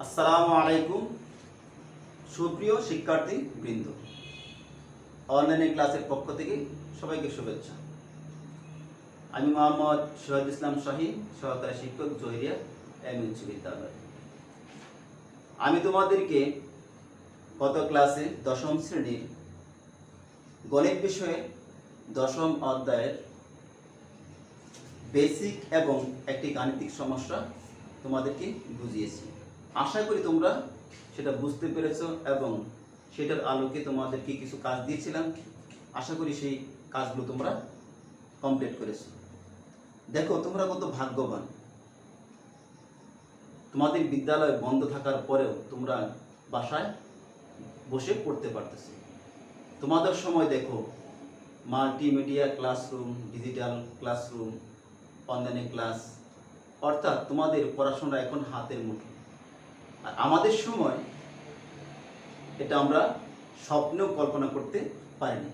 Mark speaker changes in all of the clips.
Speaker 1: আসসালামু আলাইকুম সুপ্রিয় শিক্ষার্থী বৃন্দ, অনলাইন ক্লাসের পক্ষ থেকে সবাইকে শুভেচ্ছা। আমি মোহাম্মদ শহীদ ইসলাম শাহীন, সহকারী শিক্ষক, জহিরিয়া এম উচ্চ বিদ্যালয়। আমি তোমাদেরকে গত ক্লাসে দশম শ্রেণীর গণিত বিষয়ে দশম অধ্যায়ের বেসিক এবং একটি গাণিতিক সমস্যা তোমাদেরকে বুঝিয়েছি। আশা করি তোমরা সেটা বুঝতে পেরেছো এবং সেটার আলোকে তোমাদেরকে কিছু কাজ দিয়েছিলাম। আশা করি সেই কাজগুলো তোমরা কমপ্লিট করেছো। দেখো তোমরা কত ভাগ্যবান, তোমাদের বিদ্যালয় বন্ধ থাকার পরেও তোমরা বাসায় বসে পড়তে পারতেছো। তোমাদের সময় দেখো মাল্টিমিডিয়া ক্লাসরুম, ডিজিটাল ক্লাসরুম, অনলাইনে ক্লাস, অর্থাৎ তোমাদের পড়াশোনা এখন হাতের মুঠো। আর আমাদের সময় এটা আমরা স্বপ্নেও কল্পনা করতে পারিনি।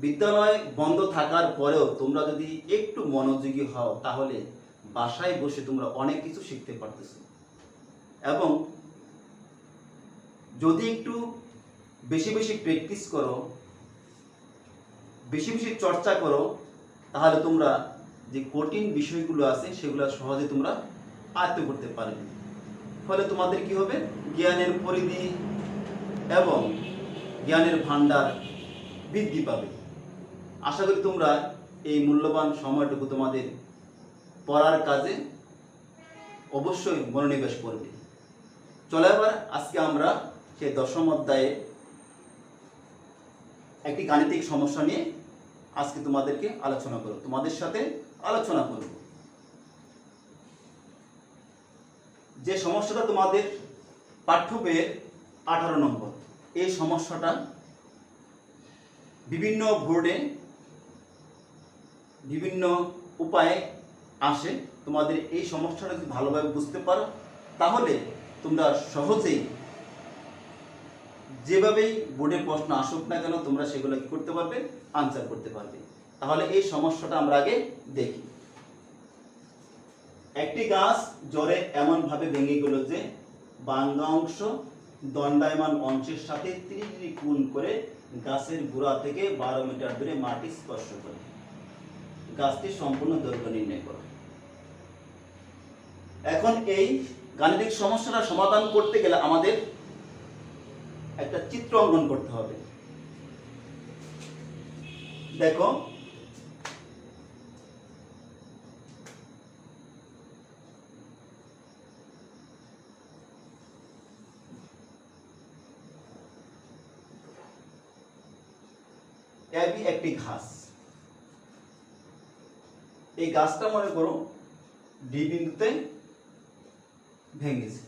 Speaker 1: বিদ্যালয় বন্ধ থাকার পরেও তোমরা যদি একটু মনোযোগী হও তাহলে বাসায় বসে তোমরা অনেক কিছু শিখতে পারতেছো এবং যদি একটু বেশি বেশি প্র্যাকটিস করো, বেশি বেশি চর্চা করো, তাহলে তোমরা যে কঠিন বিষয়গুলো আছে সেগুলো সহজে তোমরা আয়ত্ত করতে পারবে। ফলে তোমাদের কি হবে, জ্ঞানের পরিধি এবং জ্ঞানের ভান্ডার বৃদ্ধি পাবে। আশা করি তোমরা এই মূল্যবান সময়টুকু তোমাদের পড়ার কাজে অবশ্যই মনোনিবেশ করবে। চলো এবার আজকে আমরা সেই দশম অধ্যায়ে একটি গাণিতিক সমস্যা নিয়ে আজকে তোমাদের সাথে আলোচনা করব। যে সমস্যাটা তোমাদের পাঠ্য বইয়ের 18 নম্বর, এই সমস্যাটা বিভিন্ন বোর্ডে বিভিন্ন উপায়ে আসে। তোমাদের এই সমস্যাটা যদি ভালোভাবে বুঝতে পারো তাহলে তোমরা সহজেই যেভাবেই বোর্ডের প্রশ্ন আসুক না কেন তোমরা সেগুলো কি করতে পারবে, আনসার করতে পারবে। তাহলে এই সমস্যাটা আমরা আগে দেখি। একটি গাছ জ্বরে এমন ভাবে ভেঙে গেল যে ভাঙ্গা অংশ দণ্ডায়মান অংশের সাথে 30 ডিগ্রি কোণ করে গাছের গোড়া থেকে 12 মিটার দূরে মাটি স্পর্শ করে। গাছটির সম্পূর্ণ দৈর্ঘ্য নির্ণয় করো। এখন এই গাণিতিক সমস্যাটা সমাধান করতে গেলে আমাদের একটা চিত্র অঙ্কন করতে হবে। দেখো একটি ঘাস, এই গাছটা মনে করো ডি বিন্দুতে ভেঙেছে।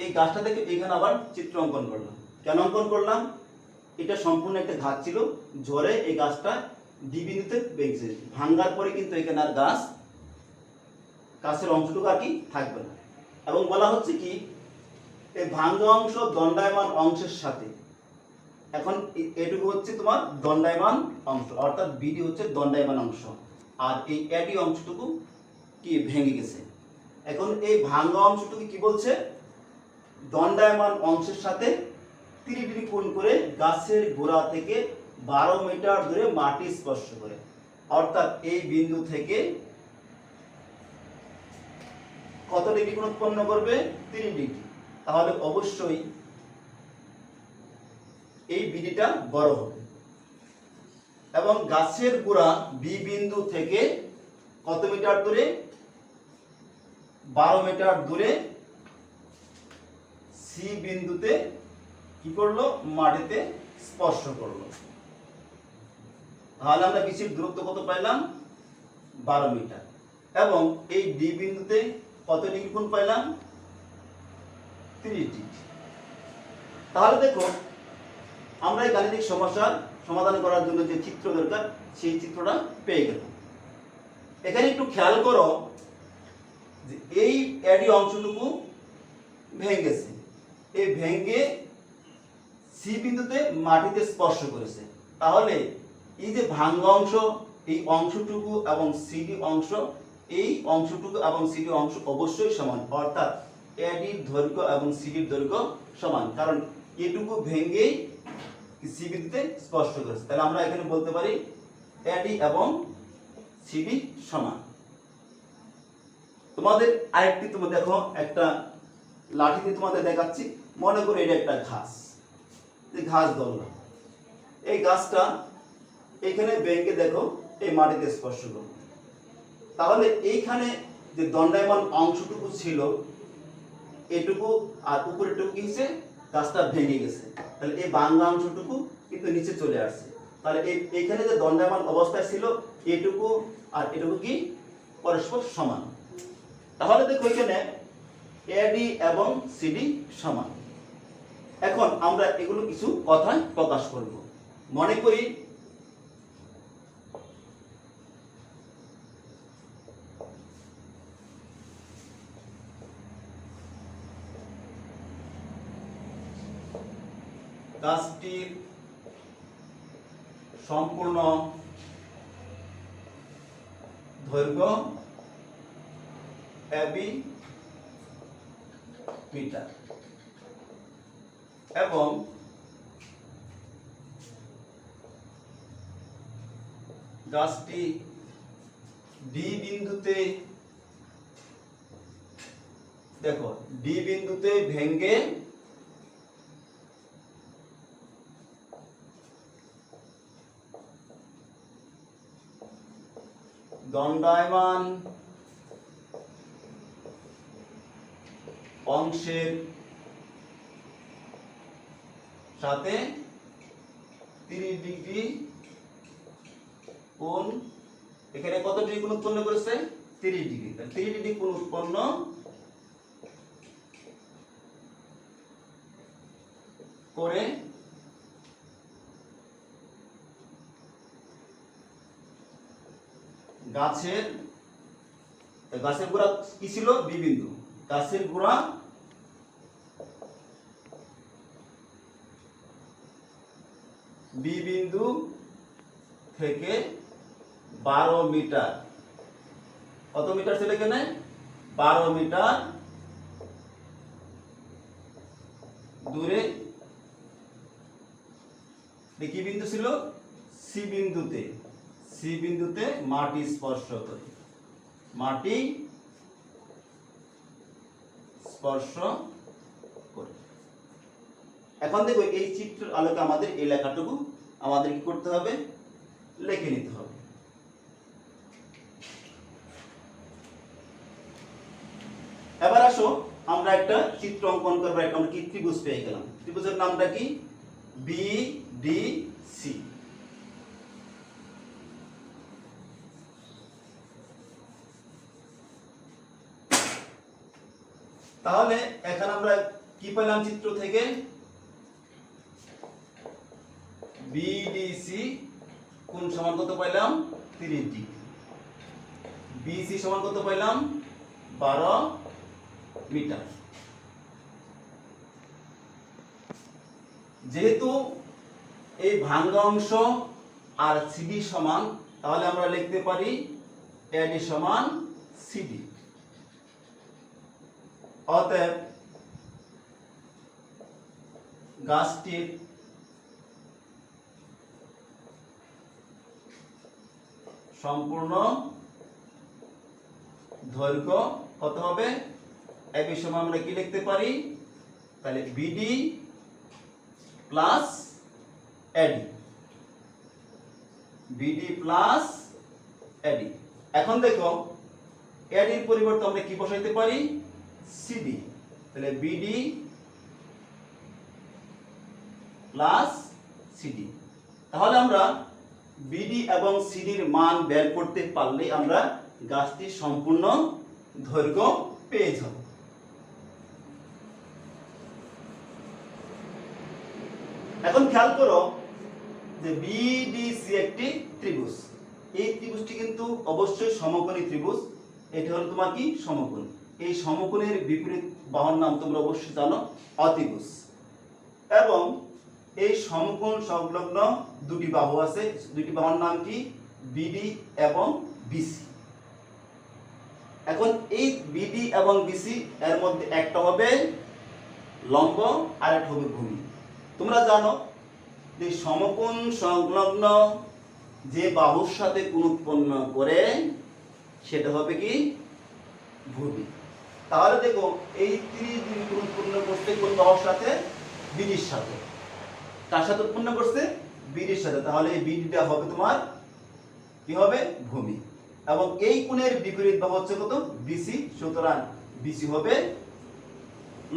Speaker 1: এই গাছটা থেকে এখানে আবার চিত্র অঙ্কন করলাম। কেন অঙ্কন করলাম, এটা সম্পূর্ণ একটা ঘাস ছিল, ঝড়ে এই গাছটা ডি বিন্দুতে ভেঙেছে। ভাঙ্গার পরে কিন্তু এখানে আর গাছের অংশটুকু আর কি থাকবে না। এবং বলা হচ্ছে কি, এই ভাঙ্গা অংশ দণ্ডায়মান অংশের সাথে, এখন এটুকু হচ্ছে তোমার দণ্ডায়মান অংশ, অর্থাৎ বিডি হচ্ছে দণ্ডায়মান অংশ, আর এই এডি অংশটুকু কি ভেঙে গেছে। এখন এই ভাঙ্গা অংশটুকু কি বলছে, দণ্ডায়মান অংশের সাথে 30 ডিগ্রি কোণ করে গাছের গোড়া থেকে 12 মিটার দূরে মাটি স্পর্শ করে। অর্থাৎ এই বিন্দু থেকে কত ডিগ্রি কোণ উৎপন্ন করবে, 30 ডিগ্রি। তাহলে অবশ্যই এই বিডিটা বড় হবে এবং গাছের গোড়া বি বিন্দু থেকে কত মিটার দূরে, 12 মিটার দূরে সি বিন্দুতে কি করলো, মাটিতে স্পর্শ করলো। তাহলে আমরা বিচির দূরত্ব কত পাইলাম, 12 মিটার। এবং এই ডি বিন্দুতে কত ডিগ্রি কোণ পাইলাম, 30 ডিগ্রি। তাহলে দেখো আমরা এই গাণিতিক সমস্যার সমাধান করার জন্য যে চিত্র দরকার সেই চিত্রটা পেয়ে গেলাম। এখানে একটু খেয়াল করো যে এই এডি অংশটুকু ভেঙেছে, এই ভেঙে সি বিন্দুতে মাটিতে স্পর্শ করেছে। তাহলে এই যে ভাঙ্গা অংশ, এই অংশটুকু এবং সিডি অংশ, এই অংশটুকু এবং সিডি অংশ অবশ্যই সমান, অর্থাৎ এডির দৈর্ঘ্য এবং সিডির দৈর্ঘ্য সমান, কারণ এটুকু ভেঙেই সি বিন্দুতে স্পর্শ করেছে। তাহলে আমরা এখানে বলতে পারি এডি এবং সিডি সমান। তোমাদের আরেকটি, তুমি দেখো একটা লাঠিতে তোমাদের দেখাচ্ছি, মনে করো এটা একটা ঘাস, এই ঘাস ধরলাম, এই গাছটা এইখানে ভেঙে দেখো এই মাটিতে স্পর্শ করো। তাহলে এইখানে যে দণ্ডায়মান অংশটুকু ছিল এটুকু আর উপরেরটুকু কি হয়েছে, গাছটা ভেঙে গেছে। তাহলে এই ভাঙ্গা অংশটুকু কিন্তু নিচে চলে আসছে। তাহলে এইখানে যে দণ্ডায়মান অবস্থায় ছিল এটুকু আর এটুকু কি পরস্পর সমান। তাহলে দেখো এখানে এডি এবং সিডি সমান। এখন আমরা এগুলো কিছু কথায় প্রকাশ করব। মনে করি গাছটির সম্পূর্ণ দৈর্ঘ্য এবি মিটার এবং গাছটি ডি বিন্দুতে, দেখো ডি বিন্দুতে ভেঙে দণ্ডায়মান অংশের সাথে 30 ডিগ্রি কোণ, এখানে কত ডিগ্রি কোণ উৎপন্ন করেছে, 30 ডিগ্রি। 30 ডিগ্রি কোণ উৎপন্ন করে গাছের গোড়া কি ছিল, বি বিন্দু, গাছের গোড়া বি বিন্দু থেকে 12 মিটার, কত মিটার ছিল এখানে, 12 মিটার দূরে কি বিন্দু ছিল, সি বিন্দুতে, সি বিন্দুতে মাটি স্পর্শ করে, মাটি স্পর্শ করে। এখন দেখো এই চিত্রের আলোকে আমাদের এই লেখাটুকু আমাদের কি করতে হবে, লিখে নিতে হবে। এবার আসো আমরা একটা চিত্র অঙ্কন করবো, একটা আমরা কি ত্রিভুজ পেয়ে গেলাম। ত্রিভুজের নামটা কি, বি ডি সি। তাহলে এখানে আমরা কি পেলাম চিত্র থেকে, বিডিসি কোণ সমান কত পাইলাম, 30 ডিগ্রি, বিসি সমান কত পাইলাম, 12 মিটার। যেহেতু এই ভাঙ্গা অংশ আর সিডি সমান, তাহলে আমরা লিখতে পারি এডি সমান সিডি। অতএব গাছটির সম্পূর্ণ দৈর্ঘ্য কত হবে, এবি সমান আমরা কি লিখতে পারি, তাহলে বিডি প্লাস এডি, বিডি প্লাস এডি। এখন দেখো এডির পরিবর্তে আমরা কি বসাইতে পারি, সিডি, তাহলে বিডি প্লাস সিডি। তাহলে আমরা বিডি এবং সিডির মান বের করতে পারলে আমরা গাছটির সম্পূর্ণ দৈর্ঘ্য পেয়ে যাব। এখন খেয়াল করো যে বিডিসি একটি ত্রিভুজ। এই ত্রিভুজটি কিন্তু অবশ্যই সমকোণী ত্রিভুজ। এটি হলো তোমার কি সমকোণ। এই সমকোণের বিপরীত বাহুর নাম তোমরা অবশ্যই জানো অতিভুজ। এবং এই সমকোণ সংলগ্ন দুটি বাহু আছে, দুটি বাহুর নাম কি বিডি এবং বিসি। এখন এই বিডি এবং বিসি এর মধ্যে একটা হবে লম্ব আর একটা হবে ভূমি। তোমরা জানো যে সমকোণ সংলগ্ন যে বাহুর সাথে কোণ উৎপন্ন করে সেটা হবে কি ভূমি। তাহলে দেখো এই 30 ডিগ্রি কোণ উৎপন্ন করতে কোন বাহুর সাথে বিডির সাথে। কার সাথে উৎপন্ন করছে বিডির সাথে। তাহলে এই বিডিটা হবে তোমার কি হবে ভূমি। এবং এই কোণের বিপরীত বাহু হচ্ছে কত বিসি, সুতরাং বিসি হবে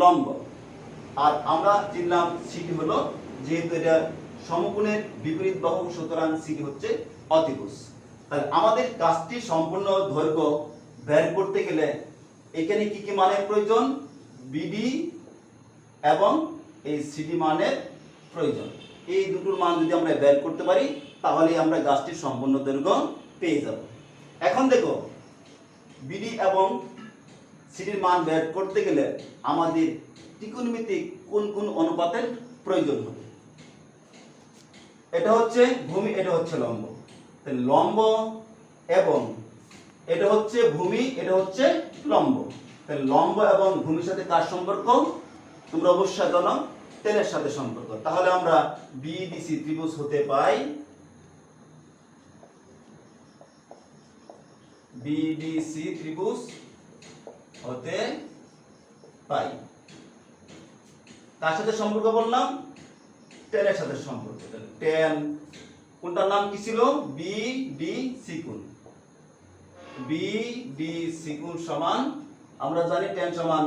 Speaker 1: লম্ব। আর আমরা চিনলাম সিডি হলো, যেহেতু এটা সমকোণের বিপরীত বাহু সুতরাং সিডি হচ্ছে অতিভুজ। তাহলে আমাদের কাজটি সম্পূর্ণ দৈর্ঘ্য বের করতে গেলে এখানে কি কি মানের প্রয়োজন, বিডি এবং এই সিডি মানের প্রয়োজন। এই দুটোর মান যদি আমরা বের করতে পারি তাহলে আমরা গাছটির সম্পূর্ণ দৈর্ঘ্য পেয়ে যাব। এখন দেখো বিডি এবং সিডির মান বের করতে গেলে আমাদের ত্রিকোণমিতিক কোন কোন অনুপাতের প্রয়োজন হবে। এটা হচ্ছে ভূমি, এটা হচ্ছে লম্ব। তাহলে লম্ব এবং এটা হচ্ছে ভূমি, এটা হচ্ছে লম্ব। তাহলে লম্ব এবং ভূমির সাথে কার সম্পর্ক তোমরা অবশ্যই জানো, টেনের সাথে সম্পর্ক। তাহলে আমরা বিডিসি ত্রিভুজ হতে পাই বিডিসি ত্রিভুজ হতে পাই কার সাথে সম্পর্ক বললাম, টেনের সাথে সম্পর্ক। টেন কোনটার নাম কি ছিল বিডিসি কোণ। বিডিসি কোণ সমান আমরা জানি টেন সমান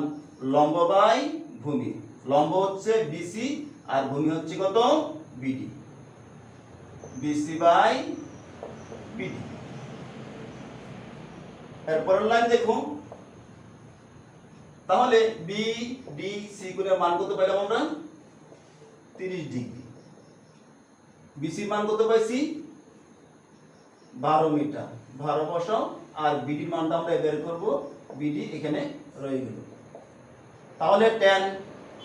Speaker 1: লম্ব বাই ভূমি। লম্ব হচ্ছে বিসি আর ভূমি হচ্ছে কত বিডি। BC by BD. এরপরের লাইন দেখো, তাহলে বিডিসি কোণের মান কত পাইলাম আমরা 30 ডিগ্রি। বিসির মান কত পাইছি 12 মিটার। 12 বসাও আর বিডির মানটা আমরা বের করব, বিডি এখানে রয়ে গেল। তাহলে tan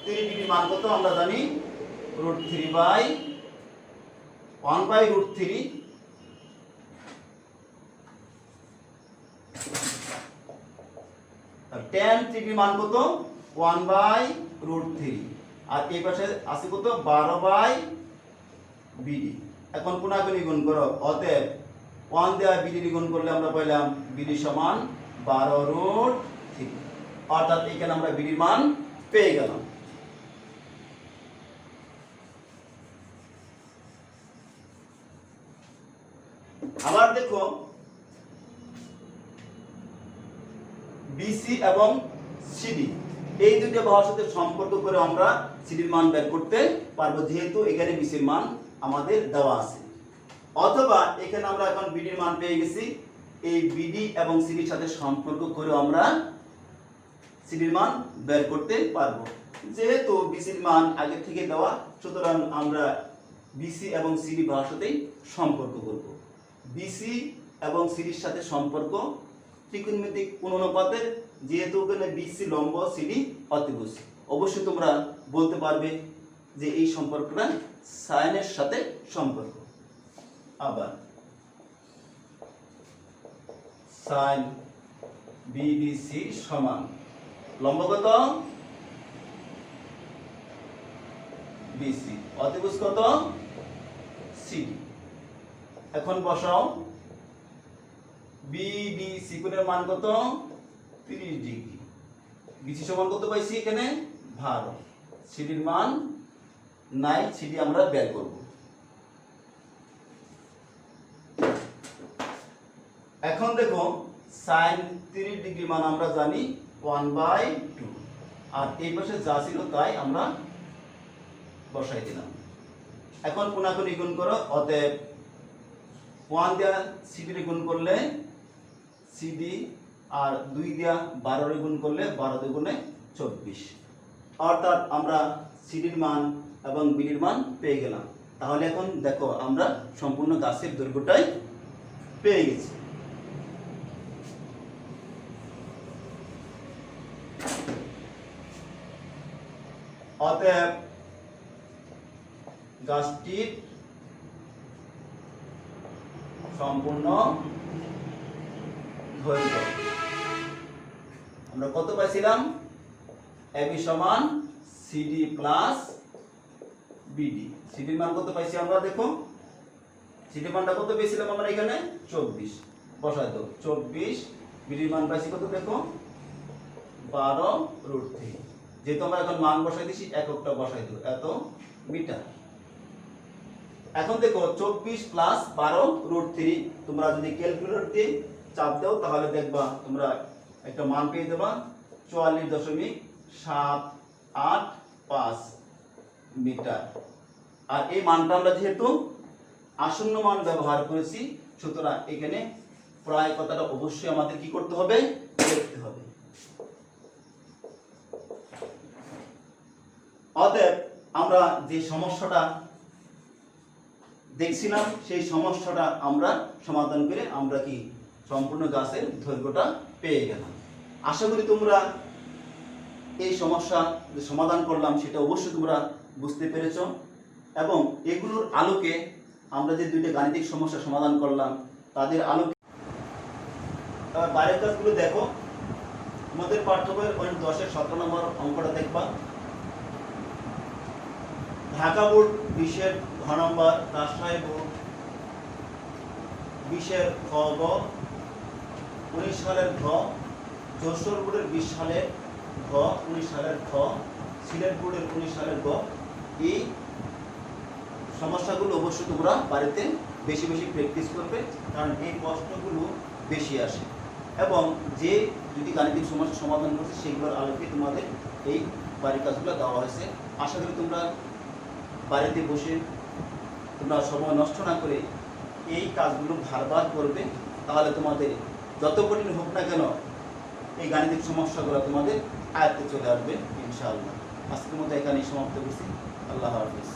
Speaker 1: 30 ডিগ্রি মান কত আমরা জানি √3 বাই 1 বাই √3। tan 30 ডিগ্রি মান কত 1 বাই √3 আর এই পাশে আছে কত 12 বাই বিডি। এখন কোণাগুণি গুণ করো, অতএব 1 দেওয়া বিডি গুণ করলে আমরা পাইলাম বিডি সমান 12√3। অর্থাৎ এখানে আমরা বিডির মান পেয়ে গেলাম। আবার দেখো বিসি এবং সিডি এই দুটো বাহুর সাথে সম্পর্ক করে আমরা সিডির মান বের করতে পারবো, যেহেতু এখানে বিসির মান আমাদের দেওয়া আছে। অথবা এখানে আমরা এখন বিডির মান পেয়ে গেছি, এই বিডি এবং সিডির সাথে সম্পর্ক করে আমরা সিডির মান বের করতে পারবো। যেহেতু বিসির মান আগে থেকে দেওয়া সুতরাং আমরা বিসি এবং সিডি বাহুর সাথে সম্পর্ক করব। বিসি এবং সিডির সাথে সম্পর্ক ত্রিকোণমিতিক কোণ অনুপাতের, যেহেতু এখানে বিসি লম্ব সিডি অতিভুজ। অবশ্যই তোমরা বলতে পারবে যে এই সম্পর্কটা সাইনের সাথে সম্পর্ক। আবার সাইন বিডিসি সমান লম্ব কত বিসি, অতিভুজ কত সিডি। এখন বসাও বিডিসি কোণের মান কত 30 ডিগ্রি। বিসি সমান কত পাইছি এখানে 12। সিডির মান নাই, সিডি আমরা বের করব। এখন দেখো sin 30 ডিগ্রি মান আমরা জানি 1/2 আর এই পাশে যা ছিল তাই আমরা বসাই দিলাম। এখন কোণাকুণি গুণ করো, অতএব 1 দিয়া সিডি গুণ করলে সিডি আর 2 দিয়া 12 গুণ করলে 12 দুগুণে 24। অর্থাৎ আমরা সিডির মান এবং বিডির মান পেয়ে গেলাম। তাহলে এখন দেখো আমরা সম্পূর্ণ গাছের দৈর্ঘ্যটাই পেয়ে গেছি। অতএব গাছটির সম্পূর্ণ দৈর্ঘ্য আমরা কত পাইছিলাম? এবি সমান সিডি প্লাস বিডি। সিডির মান কত পাইছি আমরা? দেখো সিডির মানটা কত পেয়েছিলাম আমরা এখানে? 24 বসাই দাও। 24 বিডির মান পাইছি কত? দেখো 12√3। যেহেতু আমরা এখন মান বসাই দিছি, এককটা বসাই দেব, এত মিটার। এখন দেখো 24 প্লাস 12√3 তোমরা যদি ক্যালকুলেটর দিয়ে চাপ দাও তাহলে দেখবা তোমরা একটা মান পেয়ে যাবা 44.785 মিটার। আর এই মানটা আমরা যেহেতু আসন্ন মান ব্যবহার করেছি, সুতরাং এখানে প্রায় কথাটা অবশ্যই আমাদের কি করতে হবে? লিখতে হবে। অতএব আমরা যে সমস্যাটা দেখছিলাম সেই সমস্যাটা আমরা সমাধান করে আমরা কি সম্পূর্ণ গাছের দৈর্ঘ্যটা পেয়ে গেলাম। আশা করি তোমরা এই সমস্যা যে সমাধান করলাম সেটা অবশ্যই তোমরা বুঝতে পেরেছ, এবং এগুলোর আলোকে আমরা যে দুইটা গাণিতিক সমস্যা সমাধান করলাম তাদের আলোকে বাইরের কাজগুলো দেখো। তোমাদের পাঠ্য বইয়ের 10-এর 17 নম্বর অঙ্কটা দেখবা। ঢাকা বোর্ড 20-এর ঘ নম্বর, রাজশাহী বোর্ড 20-এর খ গ, 19 সালের ঘ, যশোর বোর্ডের 20 সালের ঘ, 19 সালের খ, সিলেট বোর্ডের 19 সালের গ। এই সমস্যাগুলো অবশ্যই তোমরা বাড়িতে বেশি বেশি প্র্যাকটিস করবে, কারণ এই প্রশ্নগুলো বেশি আসে, এবং যে যদি গাণিতিক সমস্যা সমাধান করছে সেগুলোর আলোকে তোমাদের এই বাড়ির কাজগুলো দেওয়া হয়েছে। আশা করি তোমরা বাড়িতে বসে তোমরা সময় নষ্ট না করে এই কাজগুলো বারবার করবে, তাহলে তোমাদের যত কঠিন হোক না কেন এই গাণিতিক সমস্যাগুলো তোমাদের আয়ত্তে চলে আসবে ইনশাআল্লাহ। আজকের মতো এখানেই সমাপ্ত করছি। আল্লাহ হাফেজ।